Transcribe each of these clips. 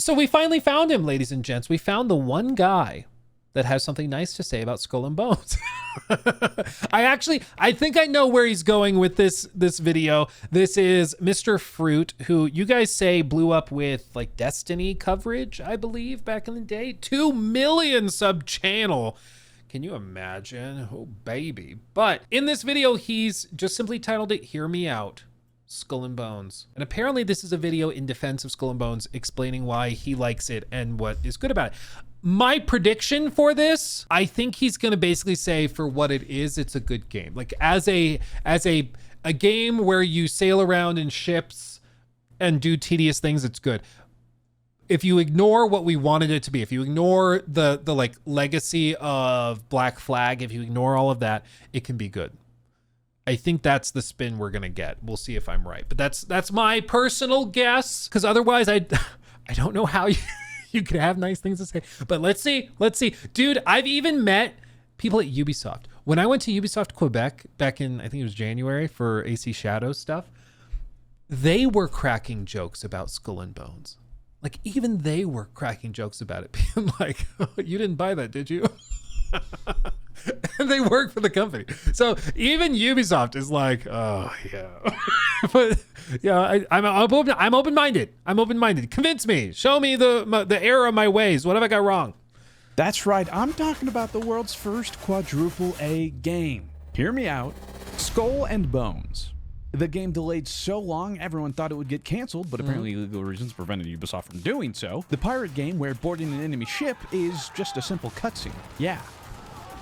So we finally found him, ladies and gents. We found the one guy that has something nice to say about Skull and Bones. I think I know where he's going with this video. This is Mr. Fruit, who you guys say blew up with like Destiny coverage, I believe, back in the day. 2 million sub channel. Can you imagine? Oh, baby. But in this video, he's just simply titled it, Hear Me Out, Skull and Bones. And apparently this is a video in defense of Skull and Bones, explaining why he likes it and what is good about it. My prediction for this, I think he's going to basically say for what it is, it's a good game. Like as a game where you sail around in ships and do tedious things, it's good. If you ignore what we wanted it to be, if you ignore the like legacy of Black Flag, if you ignore all of that, it can be good. I think that's the spin we're going to get. We'll see if I'm right. But that's my personal guess, because otherwise I don't know how you could have nice things to say. But let's see. Dude, I've even met people at Ubisoft. When I went to Ubisoft Quebec back in, I think it was January for AC Shadows stuff, they were cracking jokes about Skull and Bones. Like even they were cracking jokes about it. Being like, oh, you didn't buy that, did you? And they work for the company. So even Ubisoft is like, oh yeah. But yeah, I'm open-minded. I'm open-minded. Convince me. Show me the error of my ways. What have I got wrong? That's right. I'm talking about the world's first quadruple A game. Hear me out. Skull and Bones. The game delayed so long, everyone thought it would get canceled, but apparently legal reasons prevented Ubisoft from doing so. The pirate game where boarding an enemy ship is just a simple cutscene. Yeah.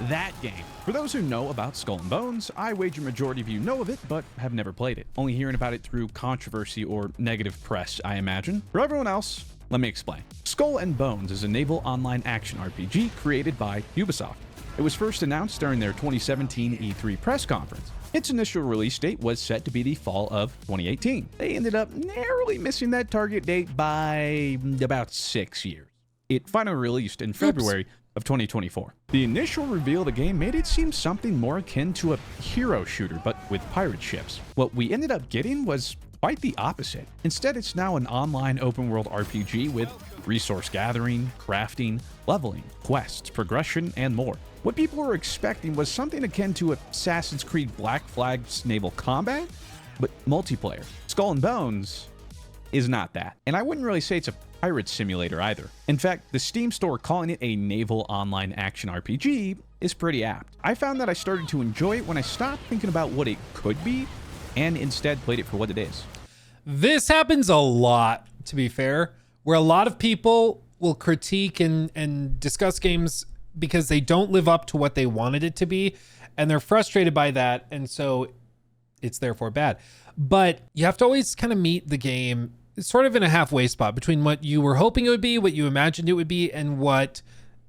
That game. For those who know about Skull and Bones, I wager majority of you know of it, but have never played it. Only hearing about it through controversy or negative press, I imagine. For everyone else, let me explain. Skull and Bones is a naval online action RPG created by Ubisoft. It was first announced during their 2017 E3 press conference. Its initial release date was set to be the fall of 2018. They ended up narrowly missing that target date by about 6 years. It finally released in February of 2024. The initial reveal of the game made it seem something more akin to a hero shooter, but with pirate ships. What we ended up getting was quite the opposite. Instead, it's now an online open-world RPG with resource gathering, crafting, leveling, quests, progression, and more. What people were expecting was something akin to Assassin's Creed Black Flag's naval combat, but multiplayer. Skull and Bones is not that. And I wouldn't really say it's a pirate simulator either. In fact, the Steam store calling it a naval online action RPG is pretty apt. I found that I started to enjoy it when I stopped thinking about what it could be and instead played it for what it is. This happens a lot, to be fair, where a lot of people will critique and discuss games because they don't live up to what they wanted it to be, and they're frustrated by that, and so it's therefore bad. But you have to always kind of meet the game sort of in a halfway spot between what you were hoping it would be, what you imagined it would be, and what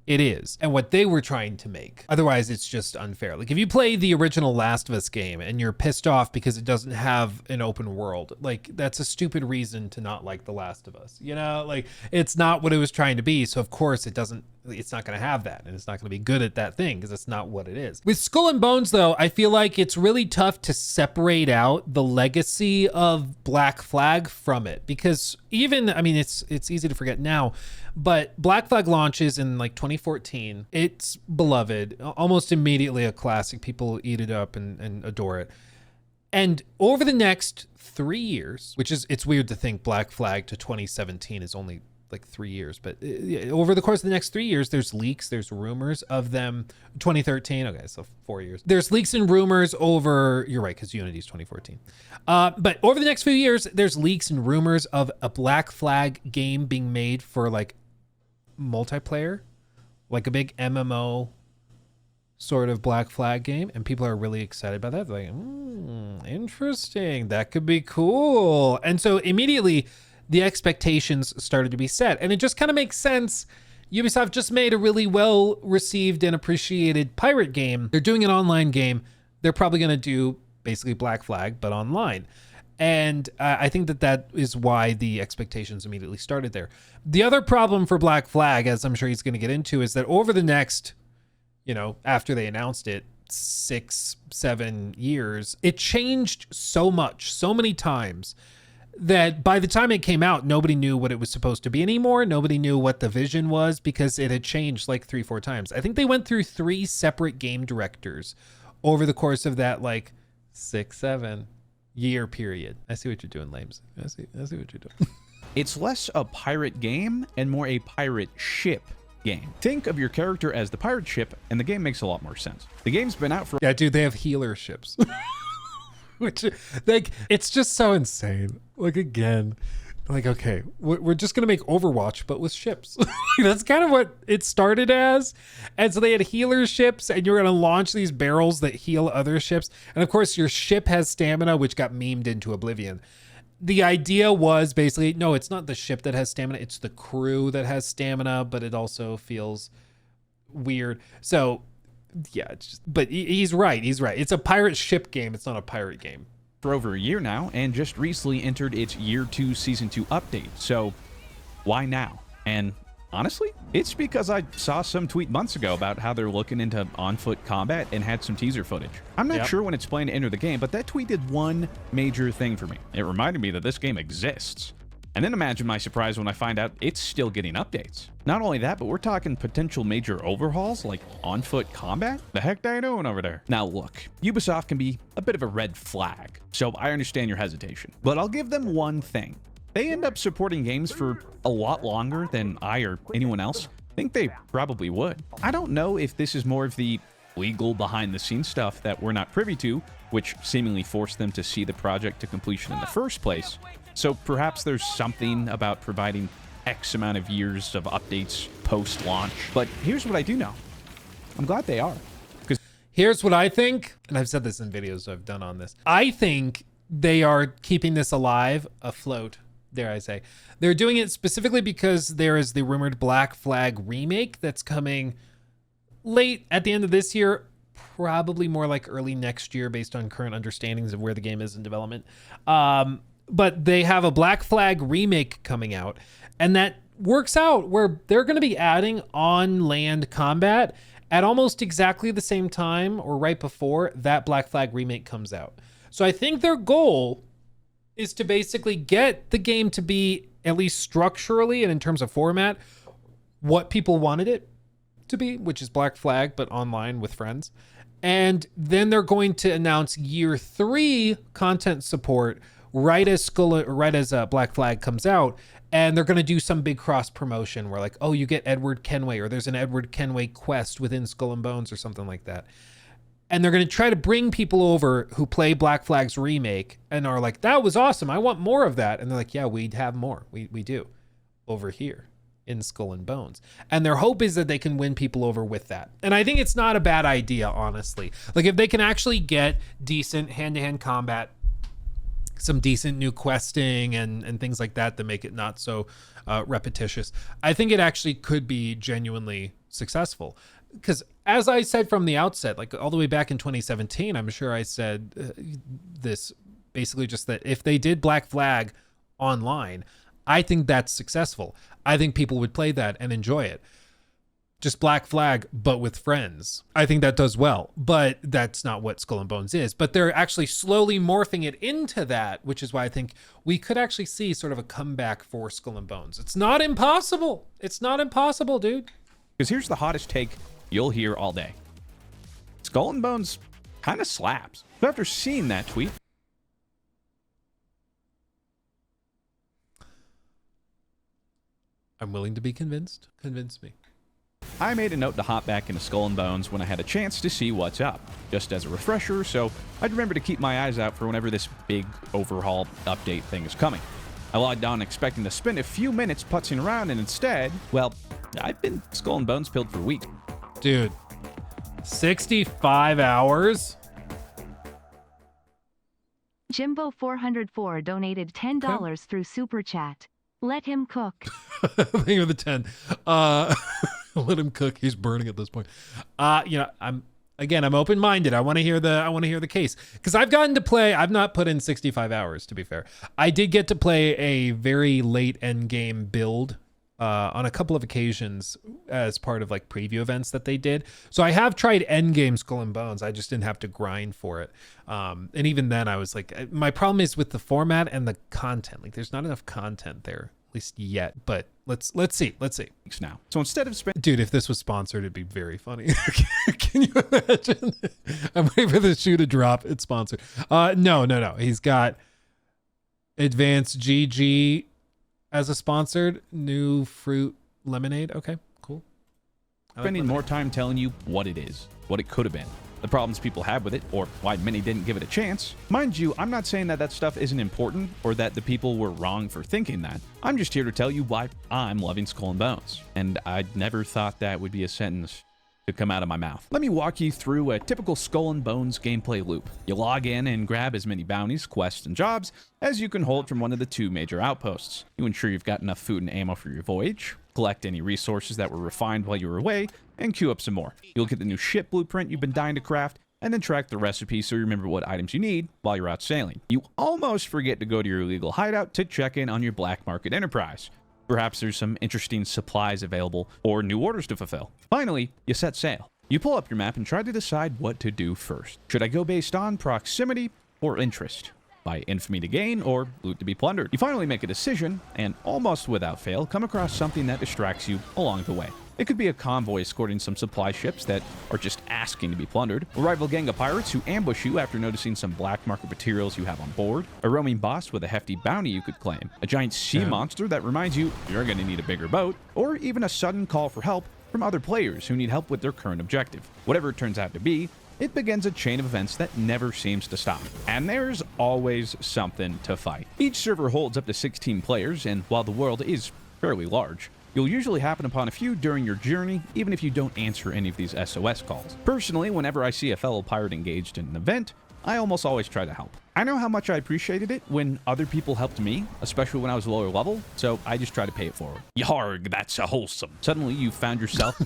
it is, and what they were trying to make. Otherwise, it's just unfair. Like if you play the original Last of Us game and you're pissed off because it doesn't have an open world, like that's a stupid reason to not like The Last of Us. You know, like it's not what it was trying to be. So of course it's not going to have that, and it's not going to be good at that thing because it's not what it is. With Skull and Bones though, I feel like it's really tough to separate out the legacy of Black Flag from it, because even, I mean, it's easy to forget now, but Black Flag launches in like 2014. It's beloved, almost immediately a classic. People eat it up and adore it. And over the next 3 years, which is, it's weird to think Black Flag to 2017 is only like 3 years, but over the course of the next 3 years, there's leaks, there's rumors of them. 2013, okay, so 4 years. There's leaks and rumors over, you're right, because Unity's 2014. But over the next few years, there's leaks and rumors of a Black Flag game being made for like multiplayer, like a big MMO sort of Black Flag game, and people are really excited about that. They're like, interesting, that could be cool. And so immediately the expectations started to be set, and it just kind of makes sense. Ubisoft just made a really well received and appreciated pirate game. They're doing an online game. They're probably going to do basically Black Flag, but online. And I think that is why the expectations immediately started there. The other problem for Black Flag, as I'm sure he's going to get into, is that over the next, after they announced it, 6-7 years, it changed so much, so many times, that by the time it came out, nobody knew what it was supposed to be anymore. Nobody knew what the vision was because it had changed like 3-4 times. I think they went through 3 separate game directors over the course of that like 6-7 year period. I see what you're doing, Lames. I see what you're doing. It's less a pirate game and more a pirate ship game. Think of your character as the pirate ship, and the game makes a lot more sense. The game's been out for... Yeah, dude, they have healer ships. Which, like, it's just so insane. Like, again, like, okay, we're just going to make Overwatch, but with ships. That's kind of what it started as. And so they had healer ships, and you're going to launch these barrels that heal other ships. And of course, your ship has stamina, which got memed into oblivion. The idea was basically, no, it's not the ship that has stamina. It's the crew that has stamina, but it also feels weird. So, yeah, it's just, but he's right. He's right. It's a pirate ship game. It's not a pirate game. For over a year now, and just recently entered its Year 2 Season 2 update. So, why now? And honestly, it's because I saw some tweet months ago about how they're looking into on-foot combat and had some teaser footage. I'm not sure when it's planned to enter the game, but that tweet did one major thing for me. It reminded me that this game exists. And then imagine my surprise when I find out it's still getting updates. Not only that, but we're talking potential major overhauls like on-foot combat? The heck they doing over there? Now look, Ubisoft can be a bit of a red flag, so I understand your hesitation. But I'll give them one thing. They end up supporting games for a lot longer than I or anyone else think they probably would. I don't know if this is more of the legal behind-the-scenes stuff that we're not privy to, which seemingly forced them to see the project to completion in the first place. So perhaps there's something about providing X amount of years of updates post-launch. But here's what I do know. I'm glad they are. Here's what I think, and I've said this in videos I've done on this. I think they are keeping this alive, afloat, dare I say. They're doing it specifically because there is the rumored Black Flag remake that's coming late at the end of this year, probably more like early next year based on current understandings of where the game is in development. But they have a Black Flag remake coming out, and that works out where they're going to be adding on-land combat at almost exactly the same time or right before that Black Flag remake comes out. So I think their goal is to basically get the game to be, at least structurally and in terms of format, what people wanted it to be, which is Black Flag, but online with friends. And then they're going to announce Year 3 content support right as Black Flag comes out, and they're going to do some big cross promotion where like, oh, you get Edward Kenway, or there's an Edward Kenway quest within Skull and Bones or something like that. And they're going to try to bring people over who play Black Flag's remake and are like, that was awesome, I want more of that. And they're like, yeah, we'd have more. We do over here in Skull and Bones. And their hope is that they can win people over with that. And I think it's not a bad idea, honestly. Like if they can actually get decent hand-to-hand combat, some decent new questing and things like that that make it not so repetitious, I think it actually could be genuinely successful. Because as I said from the outset, like all the way back in 2017, I'm sure I said this basically just that if they did Black Flag online, I think that's successful. I think people would play that and enjoy it. Just Black Flag, but with friends. I think that does well, but that's not what Skull and Bones is. But they're actually slowly morphing it into that, which is why I think we could actually see sort of a comeback for Skull and Bones. It's not impossible. It's not impossible, dude. Because here's the hottest take you'll hear all day. Skull and Bones kind of slaps. So after seeing that tweet, I'm willing to be convinced. Convince me. I made a note to hop back into Skull and Bones when I had a chance to see what's up, just as a refresher, so I'd remember to keep my eyes out for whenever this big overhaul update thing is coming. I logged on expecting to spend a few minutes putzing around, and instead, well, I've been Skull and Bones pilled for a week. Dude, 65 hours? Jimbo404 donated $10 through Super Chat. Let him cook. Thank you for the 10. Let him cook. He's burning at this point. I'm open-minded. I want to hear the case, because I've gotten to play. I've not put in 65 hours, to be fair. I did get to play a very late end game build on a couple of occasions as part of like preview events that they did. So I have tried Endgame Skull and Bones. I just didn't have to grind for it. And even then I was like, my problem is with the format and the content. Like there's not enough content there, at least yet. But let's see. Now. So instead of spending Dude, if this was sponsored, it'd be very funny. Can you imagine? I'm waiting for the shoe to drop. It's sponsored. No. He's got Advanced GG as a sponsored new fruit lemonade. Okay, cool. spending more time telling you what it is, what it could have been, the problems people have with it, or why many didn't give it a chance. Mind you, I'm not saying that that stuff isn't important or that the people were wrong for thinking that. I'm just here to tell you why I'm loving Skull and Bones. And I never thought that would be a sentence to come out of my mouth. Let me walk you through a typical Skull and Bones gameplay loop. You log in and grab as many bounties, quests, and jobs as you can hold from one of the 2 major outposts. You ensure you've got enough food and ammo for your voyage, collect any resources that were refined while you were away, and queue up some more. You'll get the new ship blueprint you've been dying to craft, and then track the recipe so you remember what items you need while you're out sailing. You almost forget to go to your illegal hideout to check in on your black market enterprise. Perhaps there's some interesting supplies available or new orders to fulfill. Finally, you set sail. You pull up your map and try to decide what to do first. Should I go based on proximity or interest? By infamy to gain or loot to be plundered? You finally make a decision and almost without fail come across something that distracts you along the way. It could be a convoy escorting some supply ships that are just asking to be plundered, a rival gang of pirates who ambush you after noticing some black market materials you have on board, a roaming boss with a hefty bounty you could claim, a giant sea monster that reminds you you're going to need a bigger boat, or even a sudden call for help from other players who need help with their current objective. Whatever it turns out to be, it begins a chain of events that never seems to stop. And there's always something to fight. Each server holds up to 16 players, and while the world is fairly large, you'll usually happen upon a few during your journey, even if you don't answer any of these SOS calls. Personally, whenever I see a fellow pirate engaged in an event, I almost always try to help. I know how much I appreciated it when other people helped me, especially when I was lower level, so I just try to pay it forward. Yarg, that's a wholesome. Suddenly you found yourself...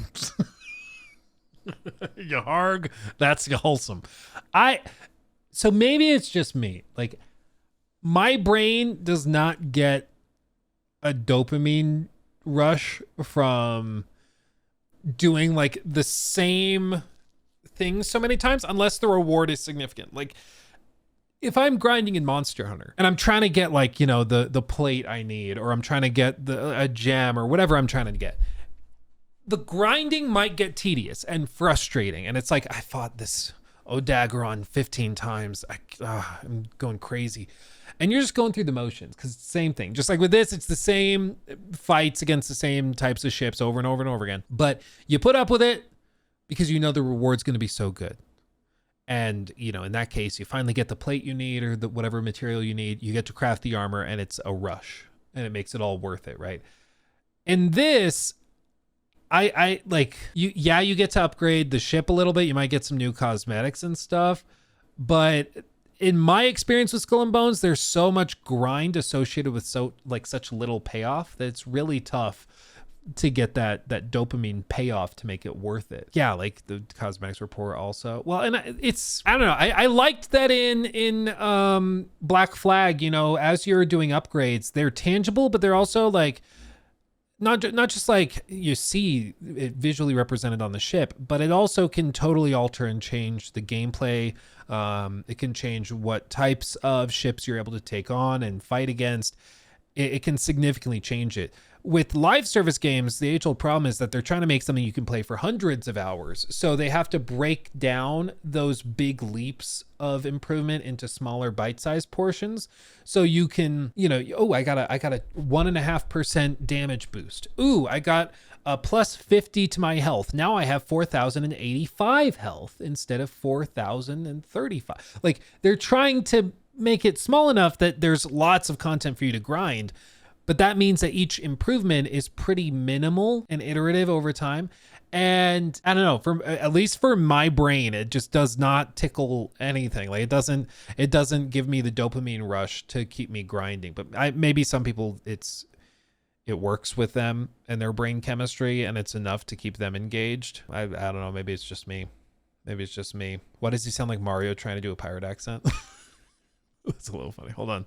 Yarg, that's wholesome. So maybe it's just me. Like, my brain does not get a dopamine rush from doing like the same thing so many times unless the reward is significant. Like if I'm grinding in Monster Hunter and I'm trying to get like, you know, the plate I need, or I'm trying to get a gem or whatever I'm trying to get, the grinding might get tedious and frustrating. And it's like, I fought this Odageron 15 times. I'm going crazy. And you're just going through the motions because it's the same thing. Just like with this, it's the same fights against the same types of ships over and over and over again. But you put up with it because you know the reward's going to be so good. And, you know, in that case, you finally get the plate you need or the whatever material you need. You get to craft the armor and it's a rush and it makes it all worth it, right? In this, I like, you get to upgrade the ship a little bit. You might get some new cosmetics and stuff. But in my experience with Skull and Bones, there's so much grind associated with such little payoff that it's really tough to get that dopamine payoff to make it worth it. Yeah, like the cosmetics were poor also. Well, and I don't know. I liked that in Black Flag, you know, as you're doing upgrades, they're tangible, but they're also like not just like you see it visually represented on the ship, but it also can totally alter and change the gameplay. It can change what types of ships you're able to take on and fight against. It can significantly change it. With live service games, the age-old problem is that they're trying to make something you can play for hundreds of hours. So they have to break down those big leaps of improvement into smaller bite-sized portions. So you can, you know, oh, I got a 1.5% damage boost. Ooh, I got a plus 50 to my health. Now I have 4,085 health instead of 4,035. Like, they're trying to make it small enough that there's lots of content for you to grind. But that means that each improvement is pretty minimal and iterative over time. And I don't know, at least for my brain, it just does not tickle anything. Like it doesn't give me the dopamine rush to keep me grinding. But maybe some people it works with them and their brain chemistry, and it's enough to keep them engaged. I don't know. Maybe it's just me. Why does he sound like Mario trying to do a pirate accent? That's a little funny. Hold on.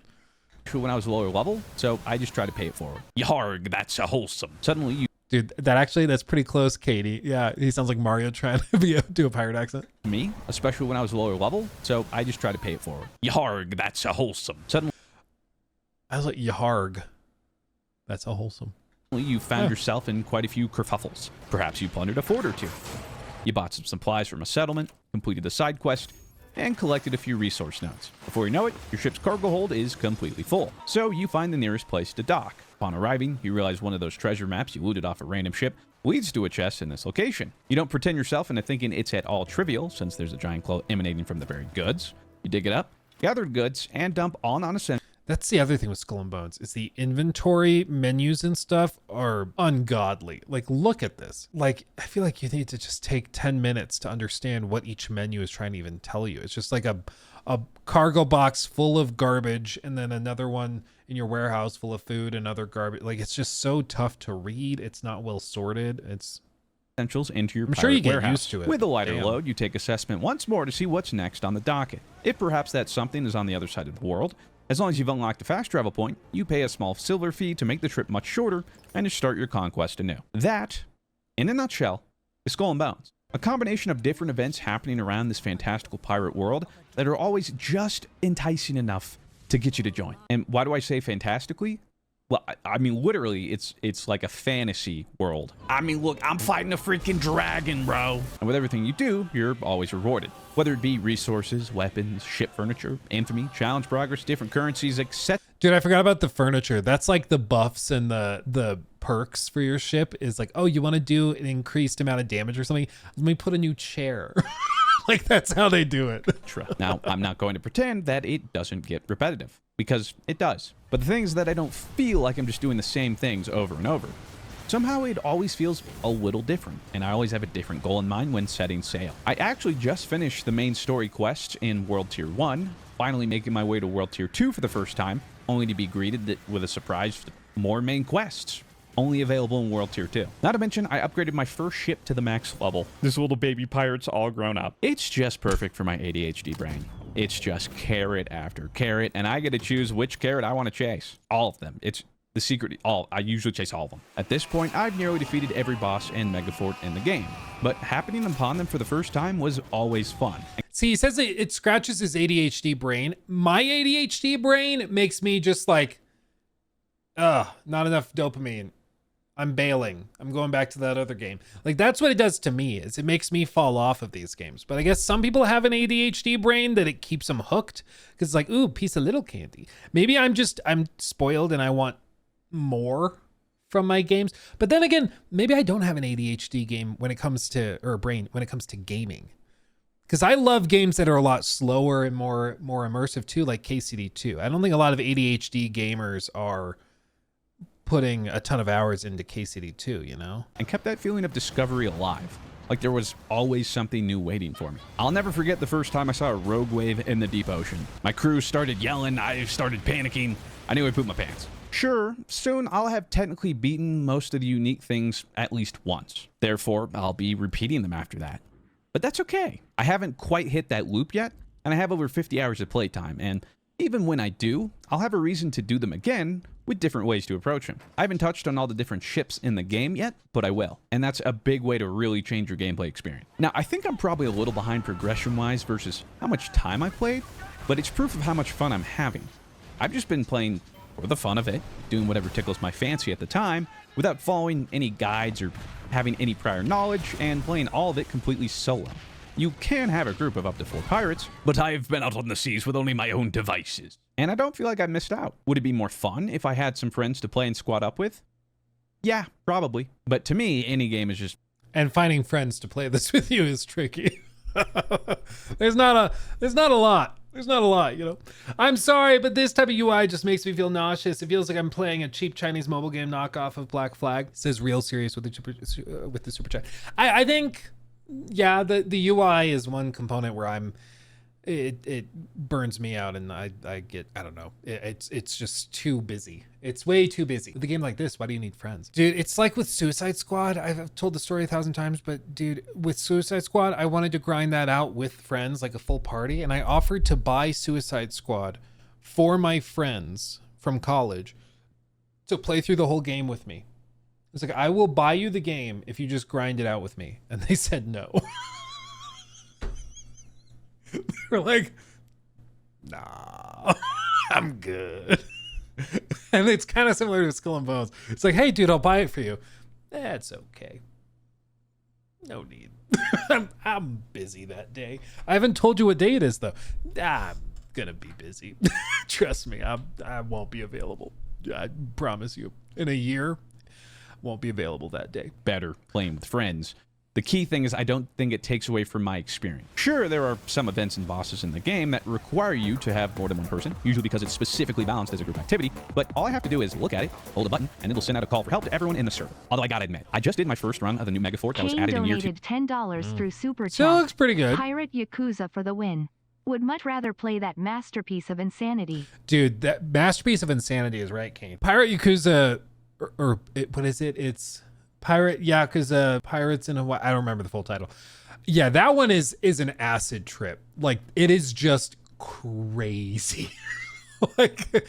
when I was lower level, so I just try to pay it forward. Yarg, that's a wholesome. Suddenly you Dude, that's pretty close, Katie. Yeah, he sounds like Mario trying to do a pirate accent. me, especially when I was lower level, so I just try to pay it forward. Yarg, that's a wholesome. Suddenly I was like, Yaharg. That's a wholesome. you found yourself in quite a few kerfuffles. Perhaps you plundered a fort or two. You bought some supplies from a settlement, completed a side quest, and collected a few resource nodes. Before you know it, your ship's cargo hold is completely full. So you find the nearest place to dock. Upon arriving, you realize one of those treasure maps you looted off a random ship leads to a chest in this location. You don't pretend yourself into thinking it's at all trivial, since there's a giant claw emanating from the buried goods. You dig it up, gather goods, and dump all non-essential. That's the other thing with Skull and Bones is the inventory menus and stuff are ungodly. Like, look at this. Like, I feel like you need to just take 10 minutes to understand what each menu is trying to even tell you. It's just like a cargo box full of garbage and then another one in your warehouse full of food and other garbage. Like, it's just so tough to read. It's not well sorted. It's Essentials into your I'm sure you pirate get warehouse. used to it. With a lighter Damn. load, you take assessment once more to see what's next on the docket. If perhaps that something is on the other side of the world, as long as you've unlocked a fast travel point, you pay a small silver fee to make the trip much shorter and to start your conquest anew. That, in a nutshell, is Skull and Bones. A combination of different events happening around this fantastical pirate world that are always just enticing enough to get you to join. And why do I say fantastically? Well, I mean, literally, it's like a fantasy world. I mean, look, I'm fighting a freaking dragon, bro. And with everything you do, you're always rewarded. Whether it be resources, weapons, ship furniture, infamy, challenge progress, different currencies, etc. Dude, I forgot about the furniture. That's like the buffs and the perks for your ship is like, oh, you want to do an increased amount of damage or something? Let me put a new chair. Like, that's how they do it. Now, I'm not going to pretend that it doesn't get repetitive, because it does. But the thing is that I don't feel like I'm just doing the same things over and over. Somehow it always feels a little different, and I always have a different goal in mind when setting sail. I actually just finished the main story quest in World Tier 1, finally making my way to World Tier 2 for the first time, only to be greeted with a surprise more main quests, only available in World Tier 2. Not to mention, I upgraded my first ship to the max level. This little baby pirate's all grown up. It's just perfect for my ADHD brain. It's just carrot after carrot, and I get to choose which carrot I want to chase. All of them. It's the secret. I usually chase all of them. At this point, I've nearly defeated every boss and megafort in the game, but happening upon them for the first time was always fun. See, he says it scratches his ADHD brain. My ADHD brain makes me just like, not enough dopamine. I'm bailing. I'm going back to that other game. Like, that's what it does to me, is it makes me fall off of these games. But I guess some people have an ADHD brain that it keeps them hooked because it's like, ooh, piece of little candy. Maybe I'm spoiled and I want more from my games. But then again, maybe I don't have an ADHD game when it comes to, or a brain when it comes to gaming. Because I love games that are a lot slower and more immersive too, like KCD2. I don't think a lot of ADHD gamers are putting a ton of hours into KCD2, you know? And kept that feeling of discovery alive. Like there was always something new waiting for me. I'll never forget the first time I saw a rogue wave in the deep ocean. My crew started yelling, I started panicking. I knew I pooped my pants. Sure, soon I'll have technically beaten most of the unique things at least once. Therefore, I'll be repeating them after that. But that's okay. I haven't quite hit that loop yet, and I have over 50 hours of playtime, and even when I do, I'll have a reason to do them again with different ways to approach them. I haven't touched on all the different ships in the game yet, but I will. And that's a big way to really change your gameplay experience. Now, I think I'm probably a little behind progression-wise versus how much time I played, but it's proof of how much fun I'm having. I've just been playing for the fun of it, doing whatever tickles my fancy at the time, without following any guides or having any prior knowledge, and playing all of it completely solo. You can have a group of up to 4 pirates, but I've been out on the seas with only my own devices. And I don't feel like I missed out. Would it be more fun if I had some friends to play and squad up with? Yeah, probably. But to me, any game is just... And finding friends to play this with you is tricky. There's not a lot. There's not a lot, you know. I'm sorry, but this type of UI just makes me feel nauseous. It feels like I'm playing a cheap Chinese mobile game knockoff of Black Flag. It says real serious with the super chat. I think, yeah, the UI is one component where it burns me out, and I get, I don't know, it's just too busy. It's way too busy. With a game like this, why do you need friends? Dude, it's like with Suicide Squad. I've told the story 1,000 times, but dude, with Suicide Squad, I wanted to grind that out with friends, like a full party, and I offered to buy Suicide Squad for my friends from college to play through the whole game with me. It's like, I will buy you the game if you just grind it out with me. And they said no. They were like, nah, I'm good. And it's kind of similar to Skull and Bones. It's like, hey, dude, I'll buy it for you. That's okay. No need. I'm busy that day. I haven't told you what day it is, though. I'm gonna be busy. Trust me, I won't be available. I promise you. In a year, won't be available that day. Better playing with friends. The key thing is I don't think it takes away from my experience. Sure, there are some events and bosses in the game that require you to have more than one person, usually because it's specifically balanced as a group activity, but all I have to do is look at it, hold a button, and it'll send out a call for help to everyone in the server. Although I gotta admit, I just did my first run of the new Megafort that was Kane added in year 2. donated $10 through Super Chat. Still looks pretty good. Pirate Yakuza for the win. Would much rather play that masterpiece of insanity. Dude, that masterpiece of insanity is right, Kane. Pirate Yakuza, what is it? It's Pirate Yakuza Pirates in Hawaii. I don't remember the full title. Yeah, that one is an acid trip. Like, it is just crazy. Like,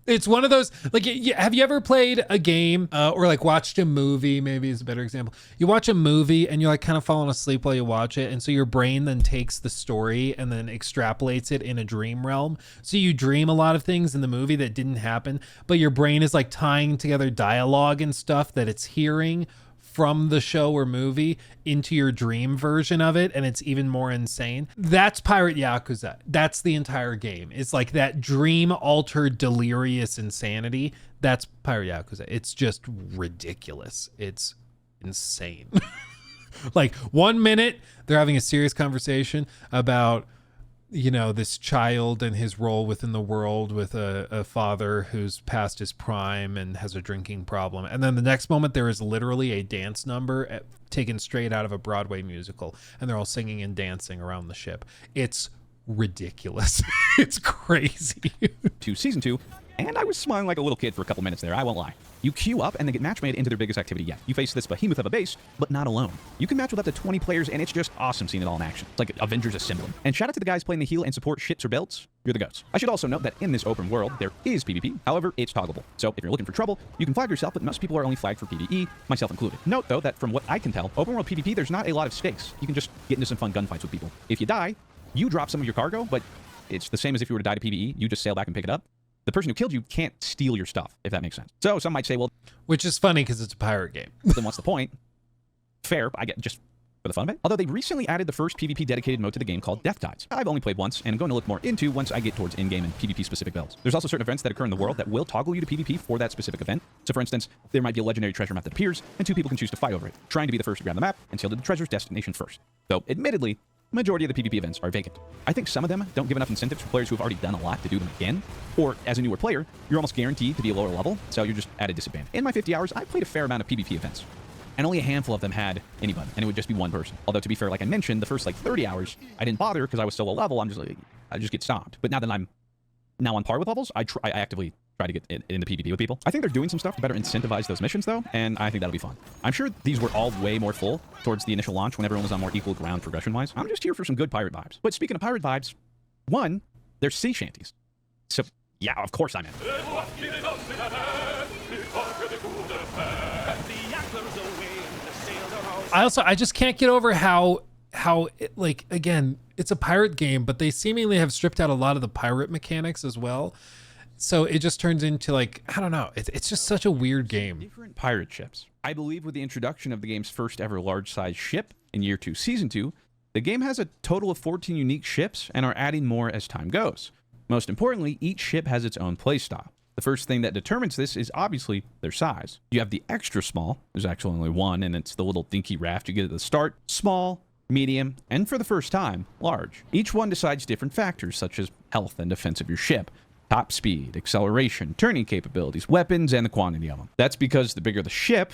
it's one of those, like, have you ever played a game or like watched a movie? Maybe is a better example. You watch a movie and you're like kind of falling asleep while you watch it, and so your brain then takes the story and then extrapolates it in a dream realm. So you dream a lot of things in the movie that didn't happen, but your brain is like tying together dialogue and stuff that it's hearing from the show or movie into your dream version of it, and it's even more insane. That's Pirate Yakuza. That's the entire game. It's like that dream altered delirious insanity. That's Pirate Yakuza. It's just ridiculous. It's insane. Like, 1 minute they're having a serious conversation about, you know, this child and his role within the world with a father who's past his prime and has a drinking problem. And then the next moment, there is literally a dance number taken straight out of a Broadway musical, and they're all singing and dancing around the ship. It's ridiculous. It's crazy. To Season 2, and I was smiling like a little kid for a couple minutes there, I won't lie. You queue up and then get match made into their biggest activity yet. You face this behemoth of a base, but not alone. You can match with up to 20 players, and it's just awesome seeing it all in action. It's like Avengers Assembly. And shout out to the guys playing the heal and support ships or belts. You're the goats. I should also note that in this open world, there is PvP. However, it's toggleable. So if you're looking for trouble, you can flag yourself, but most people are only flagged for PvE, myself included. Note, though, that from what I can tell, open world PvP, there's not a lot of stakes. You can just get into some fun gunfights with people. If you die, you drop some of your cargo, but it's the same as if you were to die to PvE. You just sail back and pick it up. The person who killed you can't steal your stuff, if that makes sense. So some might say, well, which is funny because it's a pirate game. then what's the point? Fair, I get just for the fun of it. Although they recently added the first PvP dedicated mode to the game called Death Tides. I've only played once, and I'm going to look more into once I get towards in-game and PvP specific builds. There's also certain events that occur in the world that will toggle you to PvP for that specific event. So for instance, there might be a legendary treasure map that appears, and 2 people can choose to fight over it, trying to be the first to grab the map and sail to the treasure's destination first. Though, admittedly, the majority of the PvP events are vacant. I think some of them don't give enough incentives for players who have already done a lot to do them again. Or, as a newer player, you're almost guaranteed to be a lower level, so you're just at a disadvantage. In my 50 hours, I played a fair amount of PvP events, and only a handful of them had anybody, and it would just be one person. Although, to be fair, like I mentioned, the first, 30 hours, I didn't bother because I was so low level, I just get stomped. But now that I'm now on par with levels, I actively try to get into PvP with people. I think they're doing some stuff to better incentivize those missions, though, and I think that'll be fun. I'm sure these were all way more full towards the initial launch when everyone was on more equal ground progression-wise. I'm just here for some good pirate vibes. But speaking of pirate vibes, one, there's sea shanties. So, yeah, of course I'm in. I just can't get over how like, again, it's a pirate game, but they seemingly have stripped out a lot of the pirate mechanics as well. So it just turns into, like, I don't know. It's just such a weird game. Different pirate ships. I believe with the introduction of the game's first ever large-size ship in Year 2, Season 2, the game has a total of 14 unique ships and are adding more as time goes. Most importantly, each ship has its own playstyle. The first thing that determines this is obviously their size. You have the extra small. There's actually only one, and it's the little dinky raft you get at the start. Small, medium, and for the first time, large. Each one decides different factors such as health and defense of your ship, top speed, acceleration, turning capabilities, weapons, and the quantity of them. That's because the bigger the ship,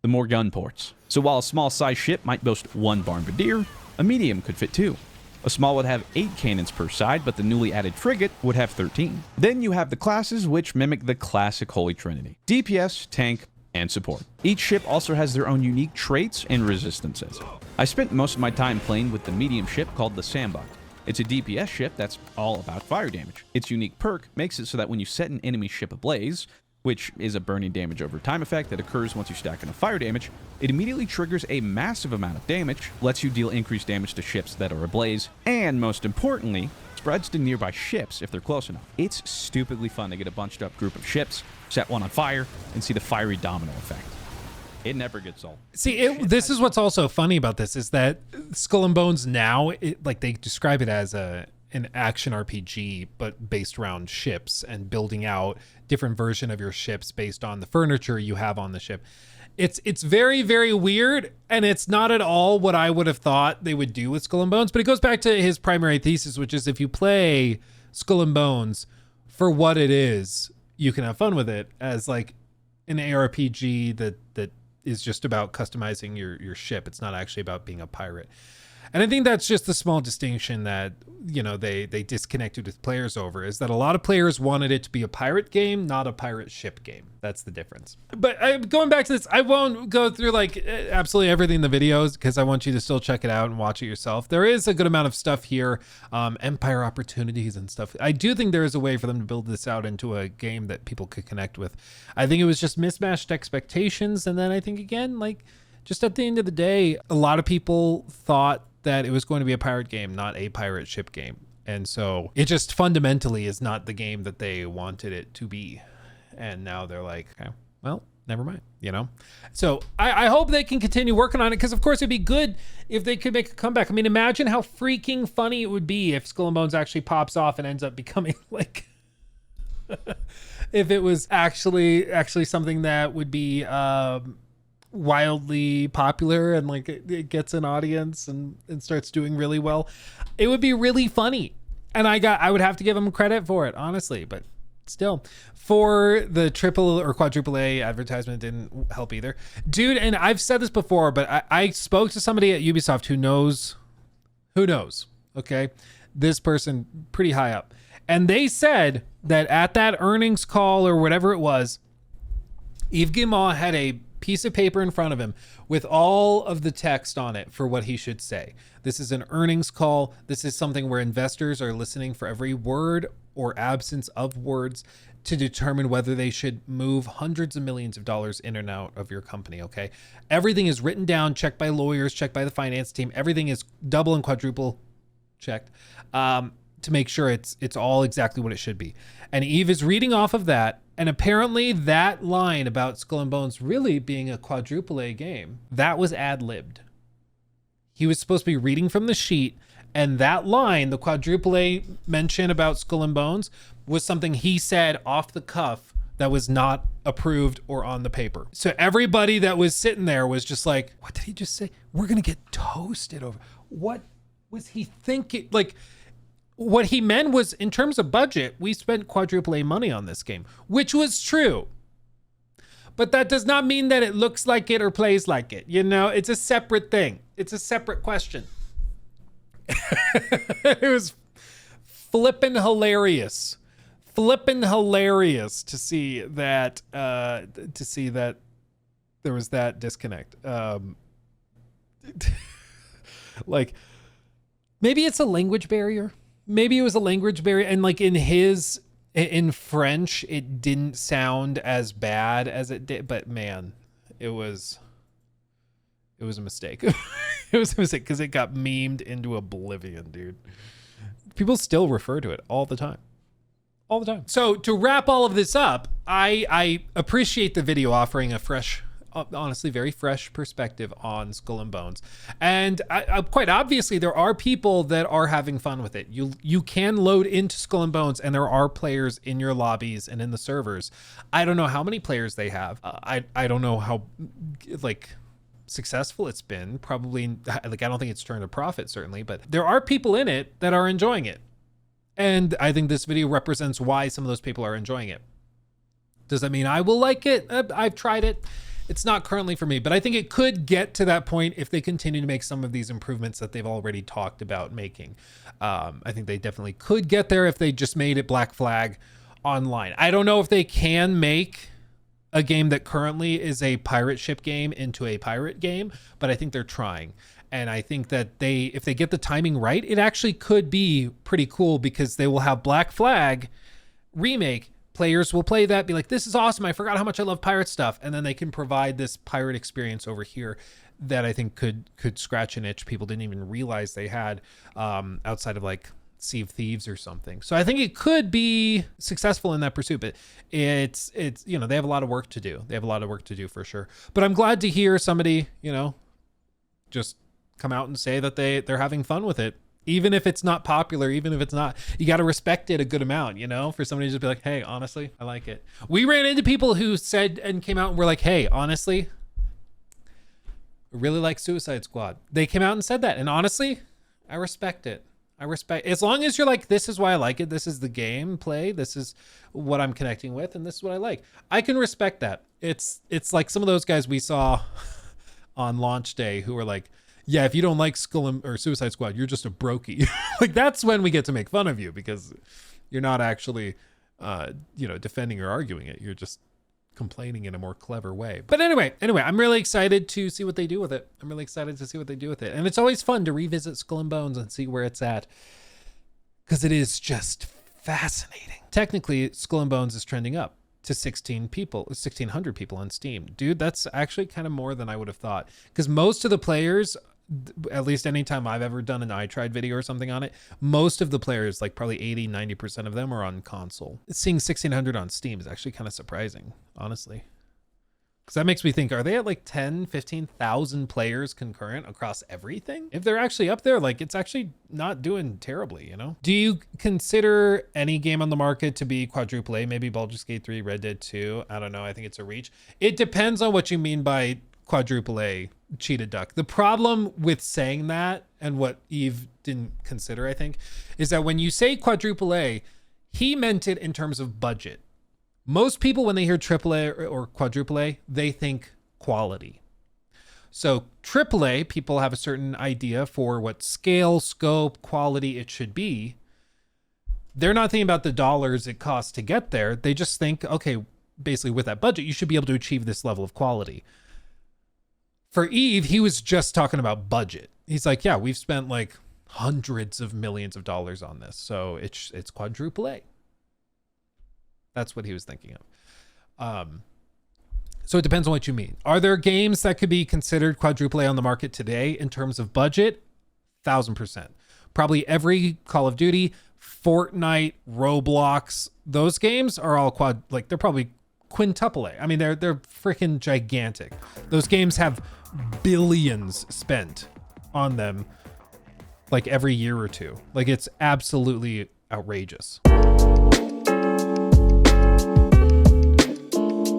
the more gun ports. So while a small size ship might boast 1 Bombardier, a medium could fit 2. A small would have 8 cannons per side, but the newly added frigate would have 13. Then you have the classes, which mimic the classic Holy Trinity: DPS, tank, and support. Each ship also has their own unique traits and resistances. I spent most of my time playing with the medium ship called the Sambug. It's a DPS ship that's all about fire damage. Its unique perk makes it so that when you set an enemy ship ablaze, which is a burning damage over time effect that occurs once you stack enough fire damage, it immediately triggers a massive amount of damage, lets you deal increased damage to ships that are ablaze, and most importantly, spreads to nearby ships if they're close enough. It's stupidly fun to get a bunched up group of ships, set one on fire, and see the fiery domino effect. It never gets old. See, this is what's also funny about this is that Skull and Bones now, like they describe it as an action RPG, but based around ships and building out different version of your ships based on the furniture you have on the ship. It's very, very weird, and it's not at all what I would have thought they would do with Skull and Bones, but it goes back to his primary thesis, which is if you play Skull and Bones for what it is, you can have fun with it as like an ARPG that is just about customizing your ship. It's not actually about being a pirate. And I think that's just the small distinction that, you know, they disconnected with players over, is that a lot of players wanted it to be a pirate game, not a pirate ship game. That's the difference. But going back to this, I won't go through like absolutely everything in the videos because I want you to still check it out and watch it yourself. There is a good amount of stuff here, empire opportunities and stuff. I do think there is a way for them to build this out into a game that people could connect with. I think it was just mismatched expectations. And then I think, again, like just at the end of the day, a lot of people thought that it was going to be a pirate game, not a pirate ship game. And so it just fundamentally is not the game that they wanted it to be. And now they're like, okay, well, never mind, you know? So I hope they can continue working on it, because of course it'd be good if they could make a comeback. I mean, imagine how freaking funny it would be if Skull and Bones actually pops off and ends up becoming like, if it was actually something that would be, wildly popular and like it gets an audience and starts doing really well. It would be really funny, and I would have to give them credit for it, honestly. But still, for the triple or quadruple A advertisement didn't help either, dude. And I've said this before, but I spoke to somebody at Ubisoft who knows, okay, this person pretty high up, and they said that at that earnings call or whatever it was, Yves Guillemot had a piece of paper in front of him with all of the text on it for what he should say. This is an earnings call. This is something where investors are listening for every word or absence of words to determine whether they should move hundreds of millions of dollars in and out of your company, okay? Everything is written down, checked by lawyers, checked by the finance team. Everything is double and quadruple checked to make sure it's all exactly what it should be. And Yves is reading off of that, and apparently that line about Skull and Bones really being a quadruple A game, that was ad-libbed. He was supposed to be reading from the sheet, and that line, the quadruple A mention about Skull and Bones, was something he said off the cuff that was not approved or on the paper. So everybody that was sitting there was just like, what did he just say? We're going to get toasted over. What was he thinking? Like, what he meant was, in terms of budget, we spent quadruple A money on this game, which was true. But that does not mean that it looks like it or plays like it. You know, it's a separate thing. It's a separate question. It was flippin' hilarious. Flippin' hilarious to see that there was that disconnect. Like, maybe it's a language barrier. Maybe it was a language barrier, and like in French, it didn't sound as bad as it did, but man, it was a mistake. It was a mistake because it got memed into oblivion, dude. People still refer to it all the time. All the time. So to wrap all of this up, I appreciate the video offering a fresh, honestly, very fresh perspective on Skull and Bones. And I quite obviously, there are people that are having fun with it. You can load into Skull and Bones, and there are players in your lobbies and in the servers. I don't know how many players they have. I don't know how, like, successful it's been. Probably, like, I don't think it's turned a profit, certainly, but there are people in it that are enjoying it. And I think this video represents why some of those people are enjoying it. Does that mean I will like it? I've tried it. It's not currently for me, but I think it could get to that point if they continue to make some of these improvements that they've already talked about making. I think they definitely could get there if they just made it Black Flag online. I don't know if they can make a game that currently is a pirate ship game into a pirate game, but I think they're trying. And I think that if they get the timing right, it actually could be pretty cool because they will have Black Flag remake. Players will play that, be like, this is awesome. I forgot how much I love pirate stuff. And then they can provide this pirate experience over here that I think could scratch an itch people didn't even realize they had outside of like Sea of Thieves or something. So I think it could be successful in that pursuit, but it's they have a lot of work to do. They have a lot of work to do for sure. But I'm glad to hear somebody, just come out and say that they're having fun with it. Even if it's not popular, even if it's not, you got to respect it a good amount, for somebody to just be like, hey, honestly, I like it. We ran into people who said and came out and were like, hey, honestly, I really like Suicide Squad. They came out and said that. And honestly, I respect it. As long as you're like, this is why I like it. This is the gameplay. This is what I'm connecting with. And this is what I like. I can respect that. It's like some of those guys we saw on launch day who were like, yeah, if you don't like or Suicide Squad, you're just a brokey. Like that's when we get to make fun of you because you're not actually, defending or arguing it. You're just complaining in a more clever way. But anyway, I'm really excited to see what they do with it. And it's always fun to revisit Skull and Bones and see where it's at because it is just fascinating. Technically, Skull and Bones is trending up to 1,600 people on Steam. Dude, that's actually kind of more than I would have thought because most of the players, at least anytime I've ever done an iTried video or something on it, most of the players, like probably 80-90% of them are on console. Seeing 1,600 on Steam is actually kind of surprising, honestly. Because that makes me think, are they at like 10-15,000 players concurrent across everything? If they're actually up there, like it's actually not doing terribly, Do you consider any game on the market to be quadruple A? Maybe Baldur's Gate 3, Red Dead 2? I don't know. I think it's a reach. It depends on what you mean by quadruple A, Cheetah Duck. The problem with saying that, and what Eve didn't consider, I think, is that when you say quadruple A, he meant it in terms of budget. Most people, when they hear AAA or quadruple A, they think quality. So AAA, people have a certain idea for what scale, scope, quality it should be. They're not thinking about the dollars it costs to get there. They just think, okay, basically with that budget, you should be able to achieve this level of quality. For Eve, he was just talking about budget. He's like, yeah, we've spent like hundreds of millions of dollars on this. So it's quadruple A. That's what he was thinking of. So it depends on what you mean. Are there games that could be considered quadruple A on the market today in terms of budget? 1,000%. Probably every Call of Duty, Fortnite, Roblox, those games are all they're probably quintuple A. I mean, they're freaking gigantic. Those games have billions spent on them like every year or two. Like it's absolutely outrageous.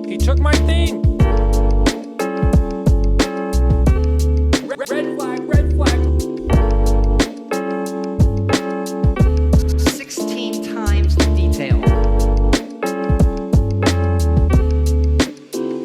He took my thing.